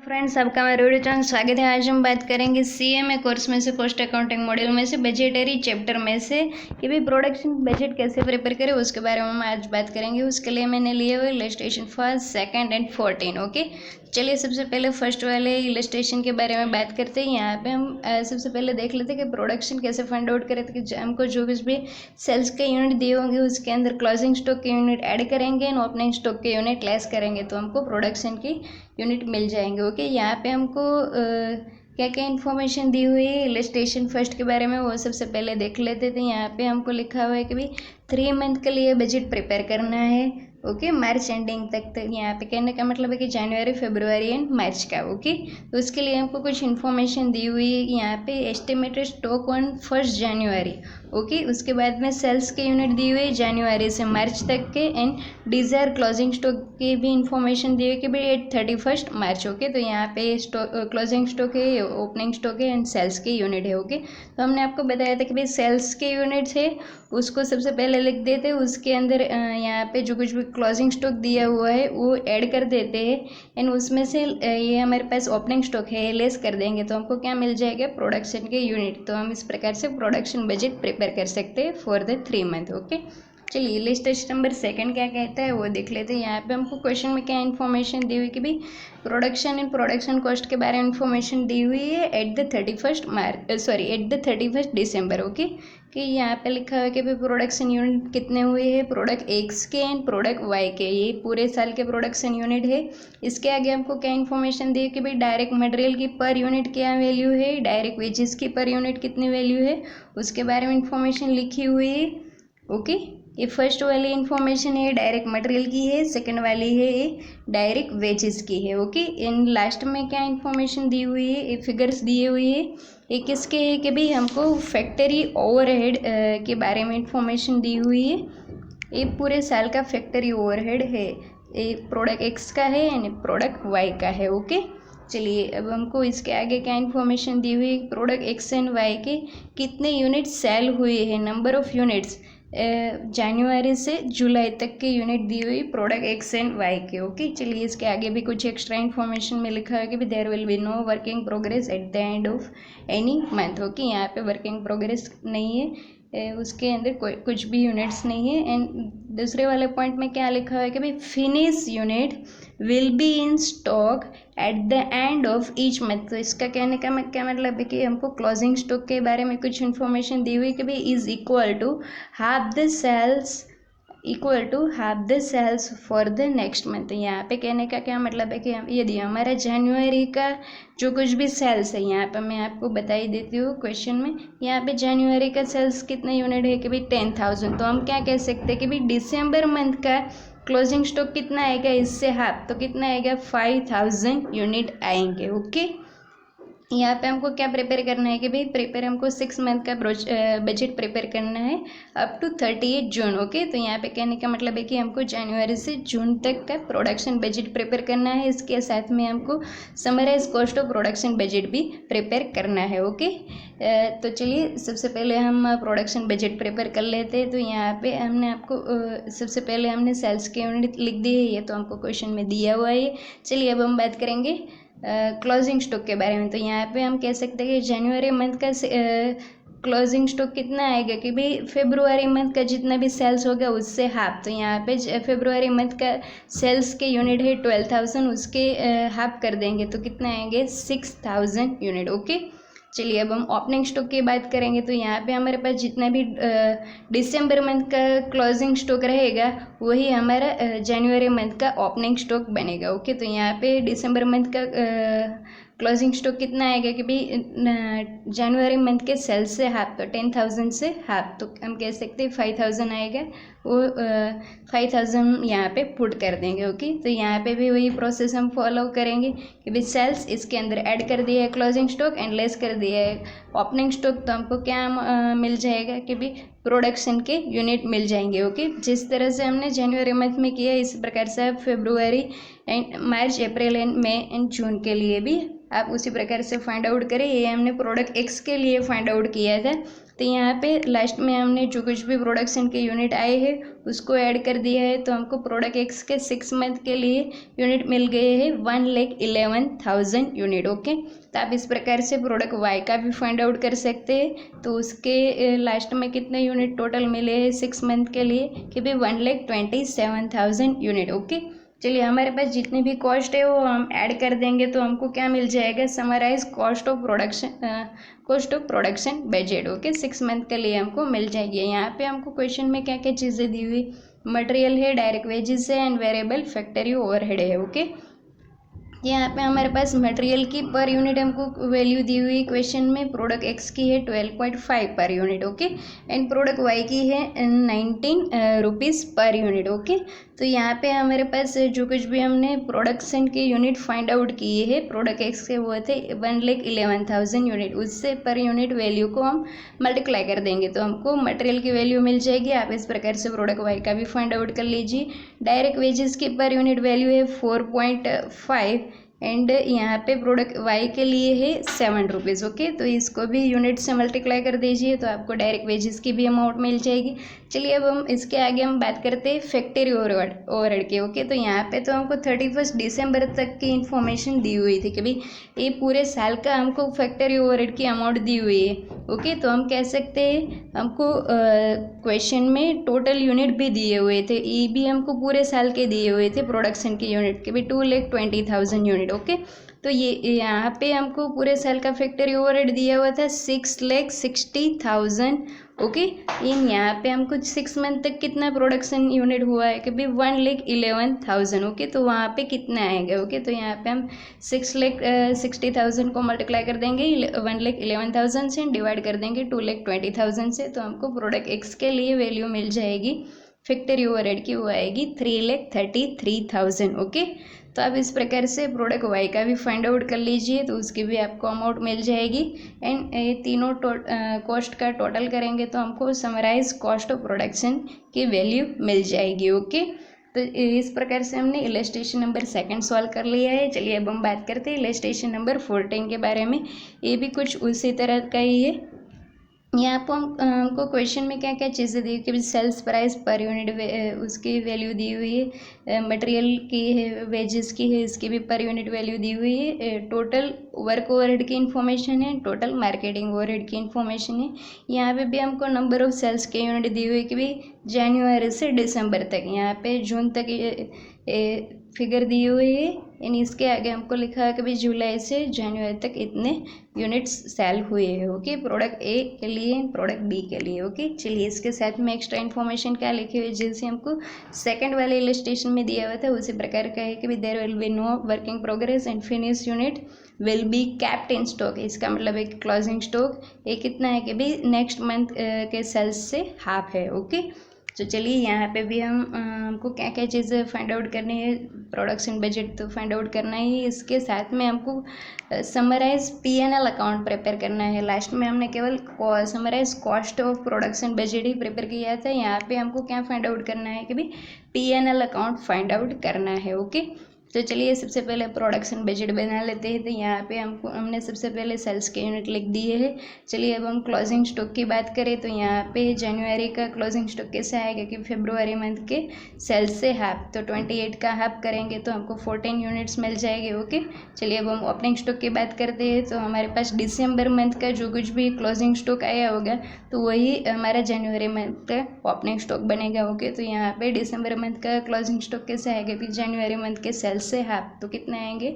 Friends, आपका मेरे video channel स्वागत है। आज हम बात करेंगे सीएमए कोर्स में से कॉस्ट अकाउंटिंग मॉड्यूल में से बजटरी चैप्टर में से कि भाई प्रोडक्शन बजट कैसे प्रिपेयर करें, उसके बारे में हम आज बात करेंगे। उसके लिए मैंने लिए हुए illustration first, second and 14। Okay, चलिए सबसे पहले फर्स्ट वाले इलस्ट्रेशन के बारे में बात करते हैं। यहाँ पे हम सबसे पहले देख लेते हैं कि प्रोडक्शन कैसे फाइंड आउट करें। कि हमको जो कुछ भी सेल्स के यूनिट दिए होंगे उसके अंदर क्लोजिंग स्टॉक के यूनिट ऐड करेंगे एंड ओपनिंग स्टॉक के यूनिट लेस करेंगे तो हमको प्रोडक्शन की यूनिट मिल जाएंगे। ओके, यहाँ पे हमको क्या क्या इन्फॉर्मेशन दी हुई है इलस्ट्रेशन फर्स्ट के बारे में वो सबसे पहले देख लेते थे। यहाँ पे हमको लिखा हुआ है कि भाई 3 मंथ के लिए बजट प्रिपेयर करना है। ओके, मार्च एंडिंग तक यहाँ पे कहने का मतलब है कि जनवरी, फरवरी एंड मार्च का। ओके, तो उसके लिए हमको कुछ इन्फॉर्मेशन दी हुई है। यहाँ पे estimated stock on 1 January. Okay, उसके बाद में सेल्स के यूनिट दी हुई है जनवरी से मार्च तक के एंड डिज़ायर क्लोजिंग स्टॉक की भी इंफॉर्मेशन दी हुई है कि भाई 31 मार्च। ओके, तो यहाँ पे क्लोजिंग स्टॉक है, ओपनिंग स्टॉक है एंड सेल्स के यूनिट है। ओके, तो हमने आपको बताया था कि भाई सेल्स के यूनिट्स है उसको सबसे पहले लिख देते हैं, उसके अंदर यहाँ पे जो कुछ भी क्लोजिंग स्टॉक दिया हुआ है वो ऐड कर देते हैं एंड उसमें से ये हमारे पास ओपनिंग स्टॉक है लेस कर देंगे तो हमको क्या मिल जाएगा, प्रोडक्शन के यूनिट। तो हम इस प्रकार से प्रोडक्शन बजट प्रिपेयर कर सकते हैं फॉर द 3 मंथ। ओके, चलिए लिस्ट नंबर 2 क्या कहता है वो देख लेते हैं। यहाँ पे हमको क्वेश्चन में क्या इन्फॉर्मेशन दी हुई कि भाई प्रोडक्शन एंड प्रोडक्शन कॉस्ट के बारे में इन्फॉर्मेशन दी हुई है एट द 31 दिसंबर। ओके, कि यहाँ पे लिखा हुआ है कि भाई प्रोडक्शन यूनिट कितने हुए हैं, प्रोडक्ट एक्स के एंड प्रोडक्ट वाई के, ये पूरे साल के प्रोडक्शन यूनिट है। इसके आगे हमको क्या इन्फॉर्मेशन दी है कि भाई डायरेक्ट मटेरियल की पर यूनिट क्या वैल्यू है, डायरेक्ट वेजेस की पर यूनिट कितनी वैल्यू है, उसके बारे में इन्फॉर्मेशन लिखी हुई है। ओके, ये फर्स्ट वाली इन्फॉर्मेशन है डायरेक्ट मटेरियल की है, सेकंड वाली है डायरेक्ट वेजेस की है। ओके, इन लास्ट में क्या इन्फॉर्मेशन दी हुई है, ये फिगर्स दिए हुई है। ये किसके है कि भाई हमको फैक्ट्री ओवरहेड के बारे में इन्फॉर्मेशन दी हुई है। ये पूरे साल का फैक्ट्री ओवरहेड है, ये प्रोडक्ट एक्स का है यानी प्रोडक्ट वाई का है। ओके, चलिए अब हमको इसके आगे क्या इन्फॉर्मेशन दी हुई है, प्रोडक्ट एक्स एंड वाई के कितने यूनिट सेल हुए हैं, नंबर ऑफ यूनिट्स जनवरी से जुलाई तक के यूनिट दी हुई प्रोडक्ट एक्स एंड वाई के। ओके, चलिए इसके आगे भी कुछ एक्स्ट्रा इन्फॉर्मेशन में लिखा है कि भी there will be no working progress at the end of any month. Okay, यहाँ पे वर्किंग प्रोग्रेस नहीं है, उसके अंदर कोई कुछ भी यूनिट्स नहीं है। एंड दूसरे वाले पॉइंट में क्या लिखा है कि भाई finish unit will be in stock at the end of each month. तो इसका कहने का क्या मतलब है कि हमको क्लोजिंग स्टॉक के बारे में कुछ इन्फॉर्मेशन दी हुई कि भाई is equal to half the sales for the next month. यहाँ पे कहने का क्या मतलब है कि यदि हमारा जनवरी का जो कुछ भी सेल्स है, यहाँ पे मैं आपको बता ही देती हूँ क्वेश्चन में, यहाँ पे जनवरी का सेल्स कितने यूनिट है कि भाई 10,000, तो हम क्या कह सकते हैं कि भाई दिसंबर मंथ का क्लोजिंग स्टॉक कितना आएगा, इससे हाफ, तो कितना आएगा 5,000 यूनिट आएंगे। ओके, यहाँ पे हमको क्या प्रिपेयर करना है कि भाई हमको 6 मंथ का बजट प्रिपेयर करना है अप टू 38 जून। ओके, तो यहाँ पे कहने का मतलब है कि हमको जनवरी से जून तक का प्रोडक्शन बजट प्रिपेयर करना है। इसके साथ में हमको summarize cost of production budget भी प्रिपेयर करना है। ओके, तो चलिए सबसे पहले हम प्रोडक्शन बजट प्रिपेयर कर लेते हैं। तो यहाँ पे हमने आपको सबसे पहले हमने सेल्स के यूनिट लिख दिए, ये तो हमको क्वेश्चन में दिया हुआ है। चलिए अब हम बात करेंगे क्लोजिंग स्टॉक के बारे में। तो यहाँ पे हम कह सकते हैं कि जनवरी मंथ का क्लोजिंग स्टॉक कितना आएगा कि भाई फरवरी मंथ का जितना भी सेल्स होगा उससे हाफ। तो यहाँ पे फरवरी मंथ का सेल्स के यूनिट है 12,000, उसके हाफ कर देंगे तो कितना आएंगे 6,000 यूनिट। ओके, चलिए अब हम ओपनिंग स्टॉक की बात करेंगे। तो यहाँ पे हमारे पास जितना भी दिसंबर मंथ का क्लोजिंग स्टॉक रहेगा वही हमारा जनवरी मंथ का ओपनिंग स्टॉक बनेगा। ओके, तो यहाँ पे दिसंबर मंथ का क्लोजिंग स्टॉक कितना आएगा कि भाई जनवरी मंथ के सेल्स से हाफ, तो 10,000 से हाफ, तो हम कह सकते हैं 5,000 आएगा, वो 5,000 यहाँ पे पुट कर देंगे। ओके, तो यहाँ पे भी वही प्रोसेस हम फॉलो करेंगे कि भाई सेल्स इसके अंदर ऐड कर दिया है क्लोजिंग स्टॉक एंड लेस कर दिया है ओपनिंग स्टॉक, तो हमको क्या मिल जाएगा कि भाई प्रोडक्शन के यूनिट मिल जाएंगे। ओके, जिस तरह से हमने जनवरी मंथ में किया इसी प्रकार से आप February and March, April and May and June के लिए भी आप उसी प्रकार से फाइंड आउट करें। ये हमने प्रोडक्ट एक्स के लिए फाइंड आउट किया था, तो यहाँ पे लास्ट में हमने जो कुछ भी प्रोडक्शन के यूनिट आए हैं उसको ऐड कर दिया है, तो हमको प्रोडक्ट एक्स के 6 मंथ के लिए यूनिट मिल गए हैं 1,11,000 यूनिट। ओके, तो आप इस प्रकार से प्रोडक्ट वाई का भी फाइंड आउट कर सकते हैं। तो उसके लास्ट में कितने यूनिट टोटल मिले हैं 6 मंथ के लिए कि भाई 1,27,000 यूनिट। ओके, चलिए हमारे पास जितनी भी कॉस्ट है वो हम ऐड कर देंगे तो हमको क्या मिल जाएगा, summarize cost of production budget. Okay, 6 month के लिए हमको मिल जाएगी। यहाँ पे हमको क्वेश्चन में क्या क्या चीज़ें दी हुई, मटेरियल है, डायरेक्ट वेजेस है एंड वेरिएबल फैक्ट्री ओवरहेड है। ओके, यहाँ पे हमारे पास मटेरियल की पर यूनिट हमको वैल्यू दी हुई क्वेश्चन में, प्रोडक्ट एक्स की है 12.5 per unit. Okay, and product Y की है 19 रुपीज़ पर यूनिट। ओके, तो यहाँ पे हमारे पास जो कुछ भी हमने प्रोडक्शन के यूनिट फाइंड आउट किए हैं प्रोडक्ट एक्स के वो थे 1,11,000 यूनिट, उससे पर यूनिट वैल्यू को हम मल्टीप्लाई कर देंगे तो हमको मटेरियल की वैल्यू मिल जाएगी। आप इस प्रकार से प्रोडक्ट वाई का भी फाइंड आउट कर लीजिए। डायरेक्ट वेजेस की पर यूनिट वैल्यू है 4.5 एंड यहाँ पे प्रोडक्ट वाई के लिए है 7 रुपीज़। ओके, तो इसको भी यूनिट से मल्टीप्लाई कर दीजिए तो आपको डायरेक्ट वेजेस की भी अमाउंट मिल जाएगी। चलिए अब हम इसके आगे हम बात करते हैं फैक्ट्री ओवरहेड की। ओके, तो यहाँ पे तो हमको 31 दिसंबर तक की इन्फॉर्मेशन दी हुई थी कि भाई ये पूरे साल का हमको फैक्ट्री ओवरहेड की अमाउंट दी हुई है। ओके, तो हम कह सकते हैं हमको क्वेश्चन में टोटल यूनिट भी दिए हुए थे, ये भी हमको पूरे साल के दिए हुए थे प्रोडक्शन के यूनिट के भी 2,20,000 यूनिट। ओके, तो ये यहाँ पे हमको पूरे साल का फैक्ट्री ओवरहेड दिया हुआ था 6,60,000। ओके, इन यहाँ पे हमको 6 मंथ तक कितना प्रोडक्शन यूनिट हुआ है कि भाई 1,11,000। ओके, तो वहाँ पे कितना आएगा। ओके, तो यहाँ पे हम 6,60,000 को मल्टीप्लाई कर देंगे 1,11,000 से, डिवाइड कर देंगे 2,20,000 से, तो हमको प्रोडक्ट एक्स के लिए वैल्यू मिल जाएगी फैक्ट्री ओवरहेड की, वो आएगी 3,33,000। ओके, तो आप इस प्रकार से प्रोडक्ट वाई का भी फाइंड आउट कर लीजिए तो उसकी भी आपको अमाउंट मिल जाएगी। एंड ये तीनों कॉस्ट का टोटल करेंगे तो हमको समराइज कॉस्ट ऑफ प्रोडक्शन की वैल्यू मिल जाएगी। ओके, तो इस प्रकार से हमने इलस्ट्रेशन नंबर 2 सॉल्व कर लिया है। चलिए अब हम बात करते हैं इलस्ट्रेशन नंबर 14 के बारे में। ये भी कुछ उसी तरह का ही है। यहाँ पर हमको क्वेश्चन में क्या क्या चीज़ें दी कि सेल्स प्राइस पर यूनिट उसकी वैल्यू दी हुई है, मटेरियल की है, वेजेस की है, इसकी भी पर यूनिट वैल्यू दी हुई है, टोटल वर्क ओवरहेड की इन्फॉर्मेशन है, टोटल मार्केटिंग ओवरहेड की इन्फॉर्मेशन है। यहाँ पे भी हमको नंबर ऑफ सेल्स के यूनिट दी हुई है कि भाई जनवरी से दिसंबर तक, यहाँ पे जून तक ये फिगर दी हुई है, यानी इसके आगे हमको लिखा है कि भाई जुलाई से जनवरी तक इतने यूनिट्स सेल हुए हैं। ओके, प्रोडक्ट ए के लिए, प्रोडक्ट बी के लिए। ओके, चलिए इसके साथ में एक्स्ट्रा इन्फॉर्मेशन क्या लिखी हुई है जैसे हमको सेकंड वाले इलस्ट्रेशन में दिया हुआ था उसी प्रकार का है कि भाई there will be no working progress and finish unit will be kept in stock. इसका मतलब है कि क्लोजिंग स्टॉक ये कितना है कि भाई नेक्स्ट मंथ के सेल्स से हाफ है। ओके, तो चलिए यहाँ पे भी हमको क्या क्या चीज़ें फाइंड आउट करनी है, प्रोडक्शन बजट तो फाइंड आउट करना ही, इसके साथ में हमको समराइज P&L अकाउंट प्रिपेयर करना है। लास्ट में हमने केवल summarize cost of production budget ही प्रिपेयर किया था, यहाँ पे हमको क्या फाइंड आउट करना है कि भाई P&L अकाउंट फाइंड आउट करना है। ओके, तो चलिए सबसे पहले प्रोडक्शन बजट बना लेते हैं। तो यहाँ पे हमने सबसे पहले सेल्स के यूनिट लिख दिए हैं। चलिए अब हम क्लोजिंग स्टॉक की बात करें तो यहाँ पे जनवरी का क्लोजिंग स्टॉक कैसा आएगा कि फरवरी मंथ के सेल्स से हाफ, तो 28 का हाफ करेंगे तो हमको 14 यूनिट्स मिल जाएंगे। ओके, चलिए अब हम ओपनिंग स्टॉक की बात करते हैं तो हमारे पास दिसंबर मंथ का जो कुछ भी क्लोजिंग स्टॉक आया होगा तो वही हमारा जनवरी मंथ का ओपनिंग स्टॉक बनेगा। ओके, तो यहाँ पे दिसंबर मंथ का क्लोजिंग स्टॉक कैसे आएगा कि जनवरी मंथ के सेल्स से हाफ, तो कितने आएंगे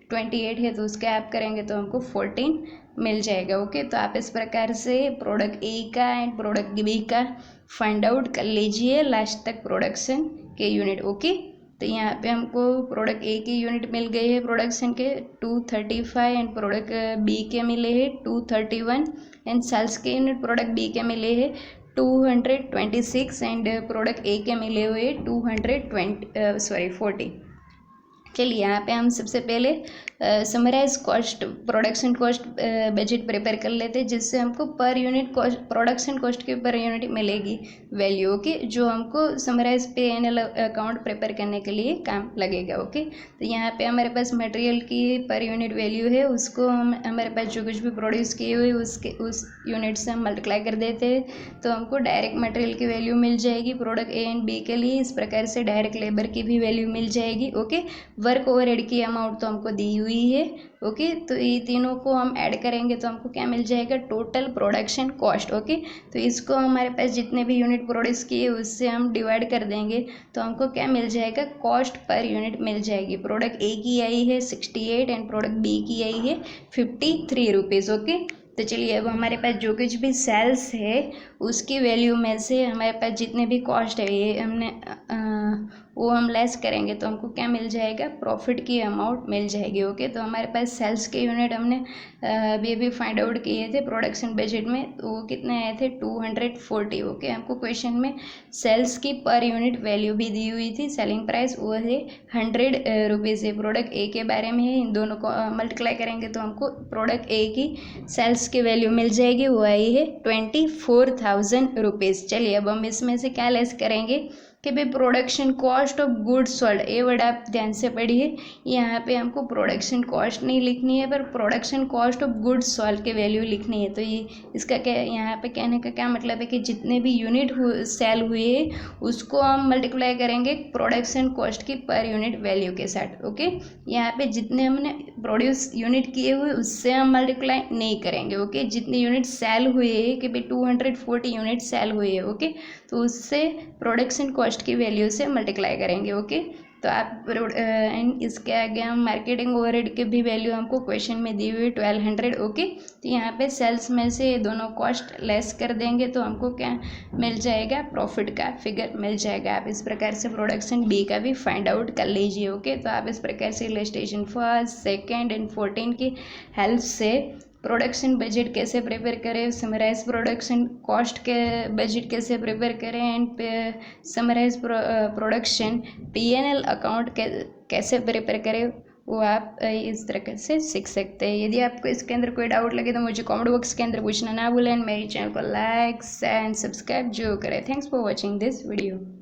28 है तो उसके हाफ करेंगे तो हमको 14 मिल जाएगा। ओके, तो आप इस प्रकार से प्रोडक्ट ए का एंड प्रोडक्ट बी का फाइंड आउट कर लीजिए लास्ट तक प्रोडक्शन के यूनिट। ओके, तो यहाँ पे हमको प्रोडक्ट ए की यूनिट मिल गई है प्रोडक्शन के 235 एंड प्रोडक्ट बी के मिले हैं 231 एंड सेल्स के यूनिट प्रोडक्ट बी के मिले हैं 226 एंड प्रोडक्ट ए के मिले हुए 40। चलिए यहाँ पे हम सबसे पहले summarize cost production cost budget prepare कर लेते हैं, जिससे हमको per unit cost production cost के पर यूनिट मिलेगी वैल्यू। ओके, जो हमको समराइज P&L अकाउंट प्रिपेयर करने के लिए काम लगेगा। ओके, तो यहाँ पे हमारे पास मटेरियल की पर यूनिट वैल्यू है, उसको हम हमारे पास जो कुछ भी प्रोड्यूस किए हुए उस यूनिट से हम मल्टीप्लाई कर देते हैं, तो हमको डायरेक्ट मटेरियल की वैल्यू मिल जाएगी प्रोडक्ट A एंड B के लिए। इस प्रकार से डायरेक्ट लेबर की भी वैल्यू मिल जाएगी। ओके, वर्क ओवरहेड की अमाउंट तो हमको दी हुई है। ओके, तो ये तीनों को हम ऐड करेंगे तो हमको क्या मिल जाएगा, टोटल प्रोडक्शन कॉस्ट। ओके, तो इसको हमारे पास जितने भी यूनिट प्रोड्यूस किए उससे हम डिवाइड कर देंगे, तो हमको क्या मिल जाएगा, कॉस्ट पर यूनिट मिल जाएगी। प्रोडक्ट ए की आई है 68 एंड प्रोडक्ट बी की आई है 53 रुपीज़। ओके, तो चलिए अब हमारे पास जो कुछ भी सेल्स है उसकी वैल्यू में से हमारे पास जितने भी कॉस्ट है ये हमने वो हम लेस करेंगे, तो हमको क्या मिल जाएगा, प्रॉफिट की अमाउंट मिल जाएगी। ओके, तो हमारे पास सेल्स के यूनिट हमने अभी फाइंड आउट किए थे प्रोडक्शन बजट में, तो वो कितने आए थे, 240। ओके, हमको क्वेश्चन में सेल्स की पर यूनिट वैल्यू भी दी हुई थी, सेलिंग प्राइस वो है 100 रुपीज़ है। प्रोडक्ट ए के बारे में है, इन दोनों को मल्टीप्लाई करेंगे तो हमको प्रोडक्ट ए की सेल्स की वैल्यू मिल जाएगी, वो आई है 24,000 रुपीज़। चलिए अब हम इसमें से क्या लेस करेंगे कि भाई production cost of goods sold, ये वर्ड आप ध्यान से पढ़िए। यहाँ पे हमको प्रोडक्शन कॉस्ट नहीं लिखनी है, पर production cost of goods sold की वैल्यू लिखनी है। तो ये इसका क्या, यहाँ पे कहने का क्या मतलब है कि जितने भी यूनिट सेल हुए हैं उसको हम मल्टीप्लाई करेंगे प्रोडक्शन कॉस्ट की पर यूनिट वैल्यू के साथ। ओके, यहाँ पे जितने हमने प्रोड्यूस यूनिट किए हुए उससे हम मल्टीप्लाई नहीं करेंगे। ओके, जितने यूनिट सेल हुए हैं कि भाई 240 यूनिट सेल हुए हैं, ओके, तो उससे प्रोडक्शन कॉस्ट की वैल्यू से मल्टीप्लाई करेंगे। ओके, तो आप एंड इसके आगे हम मार्केटिंग ओवरहेड की भी वैल्यू हमको क्वेश्चन में दी हुई 1200। ओके, तो यहाँ पे सेल्स में से दोनों कॉस्ट लेस कर देंगे तो हमको क्या मिल जाएगा, प्रॉफिट का फिगर मिल जाएगा। आप इस प्रकार से प्रोडक्शन बी का भी फाइंड आउट कर लीजिए। ओके, तो आप इस प्रकार से इलस्ट्रेशन फर्स्ट, सेकेंड एंड 14 की हेल्प से प्रोडक्शन बजट कैसे प्रिपेयर करें, समराइज प्रोडक्शन कॉस्ट के बजट कैसे प्रिपेयर करें and summarize production P&L account कैसे प्रिपेयर करें, वो आप इस तरह से सीख सकते हैं। यदि आपको इसके अंदर कोई डाउट लगे तो मुझे कमेंट बॉक्स के अंदर पूछना ना भूलें। मेरे चैनल को लाइक एंड सब्सक्राइब जरूर करें। Thanks for watching this video.